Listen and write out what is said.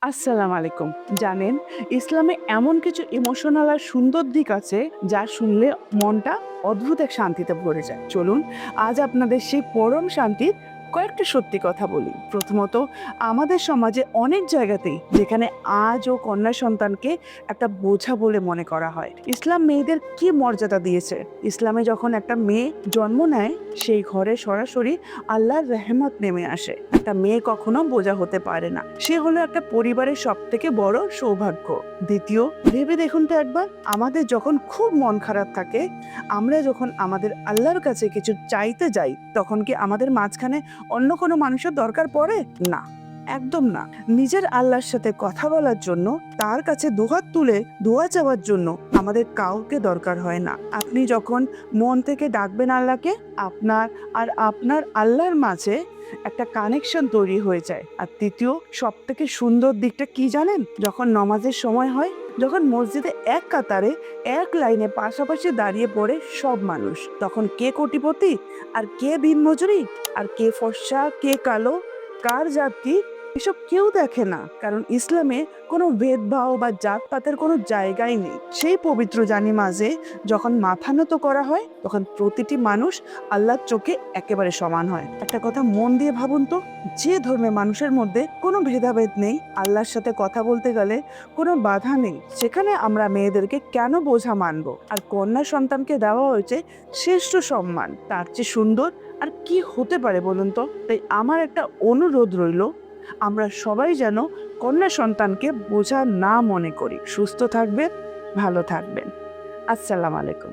আসসালামু আলাইকুম। জানেন, ইসলামে এমন কিছু ইমোশনাল আর সুন্দর দিক আছে যা শুনলে মনটা অদ্ভুত এক শান্তিতে ভরে যায়। চলুন আজ আপনাদের সেই পরম শান্তির কয়েকটা সত্যি কথা বলি। প্রথমত, আমাদের সমাজে অনেক জায়গাতেই যেখানে আজও কন্যা সন্তানকে একটা বোঝা বলে মনে করা হয়। ইসলাম মেয়েদের কি মর্যাদা দিয়েছে! ইসলামে যখন একটা মেয়ে জন্ম নেয়, সেই ঘরে সরাসরি আল্লাহর রহমত নেমে আসে। একটা মেয়ে কখনো বোঝা হতে পারে না, সে হলো একটা পরিবারের সব থেকে বড় সৌভাগ্য। দ্বিতীয়, ভেবে দেখুন তো একবার, আমাদের যখন খুব মন খারাপ থাকে, আমরা যখন আমাদের আল্লাহর কাছে কিছু চাইতে যাই, তখন কি আমাদের মাঝখানে অন্য কোনো মানুষের দরকার পড়ে? না, একদম না। নিজের আল্লাহর সাথে কথা বলার জন্য, তার কাছে দুহাত তুলে দোয়া চাওয়ার জন্য আমাদের কাউকে দরকার হয় না। আপনি যখন মন থেকে ডাকবেন আল্লাহকে, আপনার আর আপনার আল্লাহর মাঝে একটা কানেকশন তৈরি হয়ে যায়। আর তৃতীয় সব থেকে সুন্দর দিকটা কি জানেন? যখন নামাজের সময় হয়, যখন মসজিদে এক কাতারে এক লাইনে পাশাপাশি দাঁড়িয়ে পড়ে সব মানুষ, তখন কে কোটিপতি আর কে দিনমজুরি, আর কে ফর্সা কে কালো, কার জাত কি, এসব কেউ দেখে না। কারণ ইসলামে কোনো ভেদভাব বা জাতপাতের কোনো জায়গাই নেই। সেই পবিত্র জানিমাজে যখন মাথা নত করা হয়, তখন প্রতিটি মানুষ আল্লাহর চোখে একেবারে সমান হয়। একটা কথা মন দিয়ে ভাবুন তো, যে ধর্মের মানুষের মধ্যে কোনো ভেদাভেদ নেই, আল্লাহর সাথে কথা বলতে গেলে কোনো বাধা নেই, সেখানে আমরা মেয়েদেরকে কেন বোঝা মানব? আর কন্যা সন্তানকে দেওয়া হয়েছে শ্রেষ্ঠ সম্মান, তার চেয়ে সুন্দর আর কি হতে পারে বলুন তো? তাই আমার একটা অনুরোধ রইল, আমরা সবাই যেন কন্যা সন্তানকে বোঝা না মনে করি। সুস্থ থাকবেন, ভালো থাকবেন। আসসালামু আলাইকুম।